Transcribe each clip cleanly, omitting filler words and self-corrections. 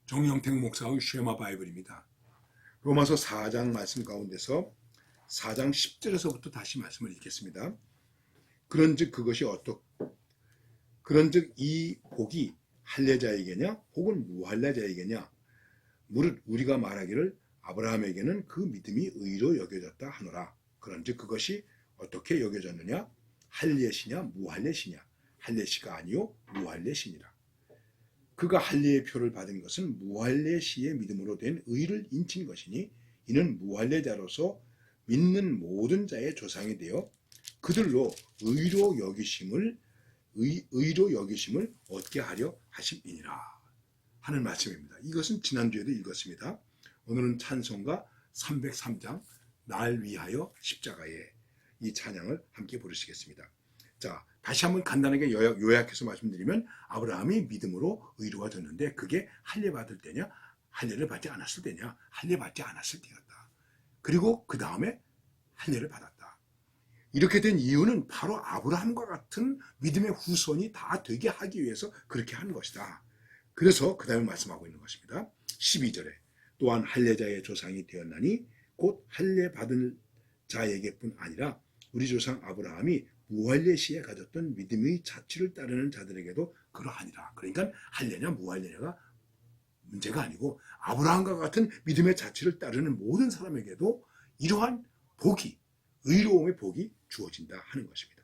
정영택 목사의 쉐마 바이블입니다. 로마서 4장 말씀 가운데서 4장 10절에서부터 다시 말씀을 읽겠습니다. 그런즉 이 복이 할례자에게냐 혹은 무할례자에게냐 무릇 우리가 말하기를 아브라함에게는 그 믿음이 의로 여겨졌다 하노라. 그런즉 그것이 어떻게 여겨졌느냐? 할례시냐 무할례시냐? 할례시가 아니요 무할례시니라. 그가 할례의 표를 받은 것은 무할례시의 믿음으로 된 의를 인친 것이니 이는 무할례자로서 믿는 모든 자의 조상이 되어 그들로 의로 여기심을 얻게 하려 하심이니라 하는 말씀입니다. 이것은 지난주에도 읽었습니다. 오늘은 찬송가 303장 날 위하여 십자가에 이 찬양을 함께 부르시겠습니다. 자, 다시 한번 간단하게 요약해서 말씀드리면 아브라함이 믿음으로 의로워졌는데 그게 할례 받을 때냐 할례를 받지 않았을 때냐 할례 받지 않았을 때였다. 그리고 그 다음에 할례를 받았다. 이렇게 된 이유는 바로 아브라함과 같은 믿음의 후손이 다 되게 하기 위해서 그렇게 한 것이다. 그래서 그 다음에 말씀하고 있는 것입니다. 12절에 또한 할례자의 조상이 되었나니 곧 할례 받은 자에게뿐 아니라 우리 조상 아브라함이 무할례 시에 가졌던 믿음의 자취를 따르는 자들에게도 그러하니라. 그러니까 할례냐 무할례냐가 문제가 아니고 아브라함과 같은 믿음의 자취를 따르는 모든 사람에게도 이러한 복이 의로움의 복이 주어진다 하는 것입니다.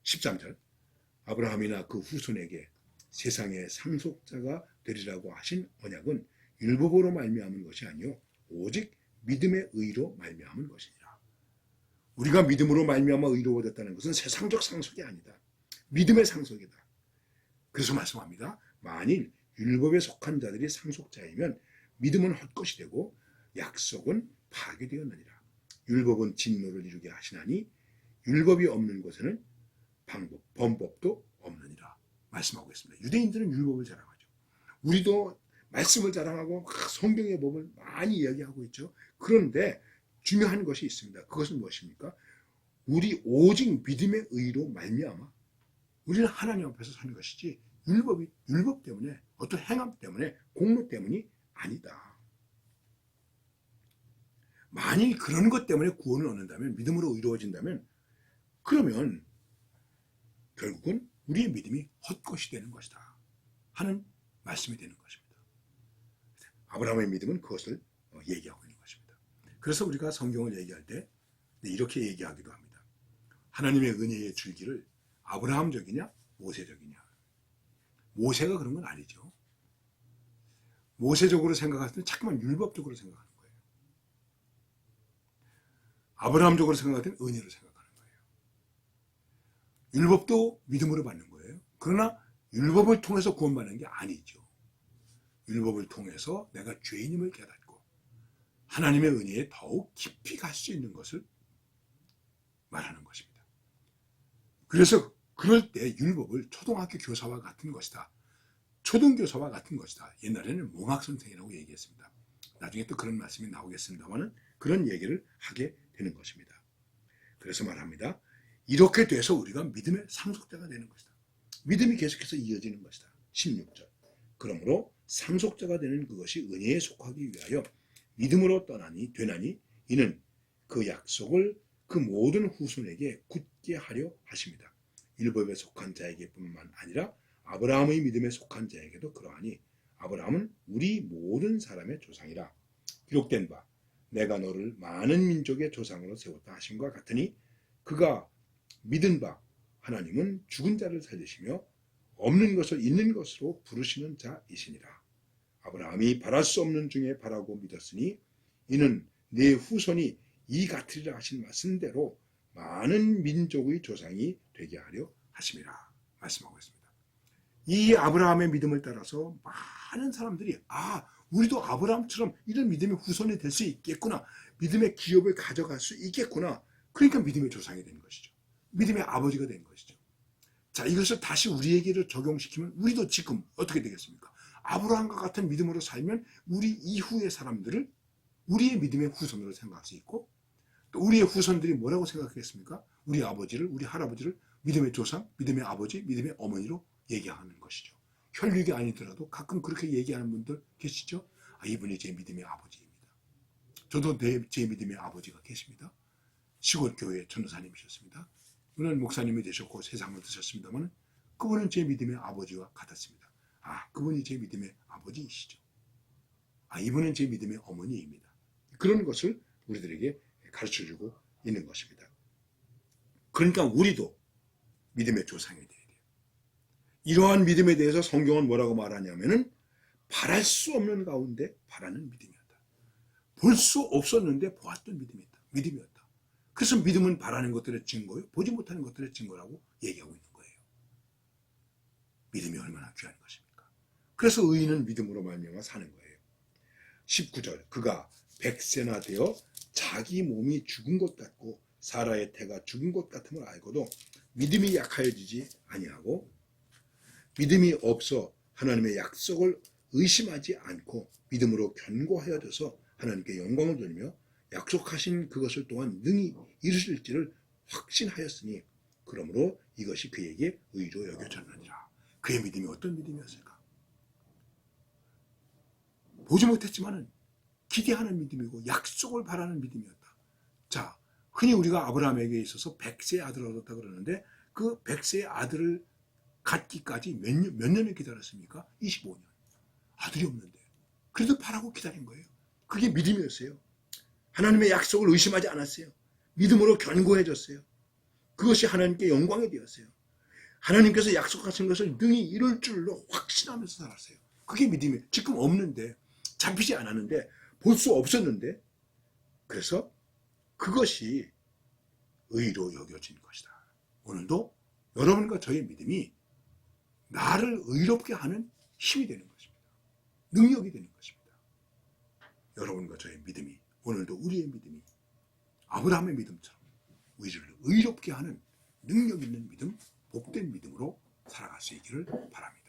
13절 아브라함이나 그 후손에게 세상의 상속자가 되리라고 하신 언약은 율법으로 말미암은 것이 아니요 오직 믿음의 의로 말미암은 것이니라. 우리가 믿음으로 말미암아 의로워졌다는 것은 세상적 상속이 아니다. 믿음의 상속이다. 그래서 말씀합니다. 만일 율법에 속한 자들이 상속자이면 믿음은 헛것이 되고 약속은 파괴되었느니라. 율법은 진노를 이루게 하시나니 율법이 없는 곳에는 범법도 없느니라 말씀하고 있습니다. 유대인들은 율법을 자랑하죠. 우리도 말씀을 자랑하고 성경의 법을 많이 이야기하고 있죠. 그런데 중요한 것이 있습니다. 그것은 무엇입니까? 우리 오직 믿음의 의로 말미암아 우리는 하나님 앞에서 사는 것이지 율법 때문에 어떤 행함 때문에 공로 때문이 아니다. 만일 그런 것 때문에 구원을 얻는다면 믿음으로 의로워진다면 그러면 결국은 우리의 믿음이 헛것이 되는 것이다 하는 말씀이 되는 것입니다. 아브라함의 믿음은 그것을 얘기하고 있는 것입니다. 그래서 우리가 성경을 얘기할 때 이렇게 얘기하기도 합니다. 하나님의 은혜의 줄기를 아브라함적이냐 모세적이냐. 모세가 그런 건 아니죠. 모세적으로 생각할 때는 자꾸만 율법적으로 생각하는 거예요. 아브라함적으로 생각할 때는 은혜로 생각하는 거예요. 율법도 믿음으로 받는 거예요. 그러나 율법을 통해서 구원받는 게 아니죠. 율법을 통해서 내가 죄인임을 깨닫고 하나님의 은혜에 더욱 깊이 갈 수 있는 것을 말하는 것입니다. 그래서 그럴 때 율법을 초등학교 교사와 같은 것이다. 초등교사와 같은 것이다. 옛날에는 몽학선생이라고 얘기했습니다. 나중에 또 그런 말씀이 나오겠습니다만 그런 얘기를 하게 되는 것입니다. 그래서 말합니다. 이렇게 돼서 우리가 믿음의 상속자가 되는 것이다. 믿음이 계속해서 이어지는 것이다. 16절 그러므로 상속자가 되는 그것이 은혜에 속하기 위하여 믿음으로 되나니 이는 그 약속을 그 모든 후손에게 굳게 하려 하십니다. 율법에 속한 자에게 뿐만 아니라 아브라함의 믿음에 속한 자에게도 그러하니 아브라함은 우리 모든 사람의 조상이라. 기록된 바 내가 너를 많은 민족의 조상으로 세웠다 하심과 같으니 그가 믿은 바 하나님은 죽은 자를 살리시며 없는 것을 있는 것으로 부르시는 자이시니라. 아브라함이 바랄 수 없는 중에 바라고 믿었으니 이는 네 후손이 이 같으리라 하신 말씀대로 많은 민족의 조상이 되게 하려 하심이라 말씀하고 있습니다. 이 아브라함의 믿음을 따라서 많은 사람들이 우리도 아브라함처럼 이런 믿음의 후손이 될 수 있겠구나. 믿음의 기업을 가져갈 수 있겠구나. 그러니까 믿음의 조상이 된 것이죠. 믿음의 아버지가 된 것이죠. 자, 이것을 다시 우리에게로 적용시키면 우리도 지금 어떻게 되겠습니까? 아브라함과 같은 믿음으로 살면 우리 이후의 사람들을 우리의 믿음의 후손으로 생각할 수 있고 또 우리의 후손들이 뭐라고 생각하겠습니까? 우리 아버지를, 우리 할아버지를 믿음의 조상, 믿음의 아버지, 믿음의 어머니로 얘기하는 것이죠. 혈육이 아니더라도 가끔 그렇게 얘기하는 분들 계시죠? 아, 이분이 제 믿음의 아버지입니다. 저도 제 믿음의 아버지가 계십니다. 시골 교회 전도사님이셨습니다. 물론 목사님이 되셨고 세상을 드셨습니다만 그분은 제 믿음의 아버지와 같았습니다. 아, 그분이 제 믿음의 아버지이시죠. 아, 이분은 제 믿음의 어머니입니다. 그런 것을 우리들에게 가르쳐주고 있는 것입니다. 그러니까 우리도 믿음의 조상이 돼야 돼요. 이러한 믿음에 대해서 성경은 뭐라고 말하냐면은 바랄 수 없는 가운데 바라는 믿음이었다. 볼 수 없었는데 보았던 믿음이었다. 그래서 믿음은 바라는 것들의 증거요, 보지 못하는 것들의 증거라고 얘기하고 있는 거예요. 믿음이 얼마나 귀한 것입니까? 그래서 의인은 믿음으로 말미암아 사는 거예요. 19절, 그가 100세나 되어 자기 몸이 죽은 것 같고 사라의 태가 죽은 것 같음을 알고도 믿음이 약하여지지 아니하고 믿음이 없어 하나님의 약속을 의심하지 않고 믿음으로 견고하여져서 하나님께 영광을 돌리며 약속하신 그것을 또한 능히 이루실지를 확신하였으니 그러므로 이것이 그에게 의로 여겨졌느니라. 그의 믿음이 어떤 믿음이었을까? 보지 못했지만은 기대하는 믿음이고 약속을 바라는 믿음이었다. 자, 흔히 우리가 아브라함에게 있어서 100세의 아들을 얻었다 그러는데 그 100세의 아들을 갖기까지 몇 년을 기다렸습니까? 25년. 아들이 없는데. 그래도 바라고 기다린 거예요. 그게 믿음이었어요. 하나님의 약속을 의심하지 않았어요. 믿음으로 견고해졌어요. 그것이 하나님께 영광이 되었어요. 하나님께서 약속하신 것을 능히 이룰 줄로 확신하면서 살았어요. 그게 믿음이에요. 지금 없는데, 잡히지 않았는데, 볼 수 없었는데, 그래서 그것이 의로 여겨진 것이다. 오늘도 여러분과 저의 믿음이 나를 의롭게 하는 힘이 되는 것입니다. 능력이 되는 것입니다. 여러분과 저의 믿음이, 오늘도 우리의 믿음이 아브라함의 믿음처럼 우리를 의롭게 하는 능력 있는 믿음, 복된 믿음으로 살아갈 수 있기를 바랍니다.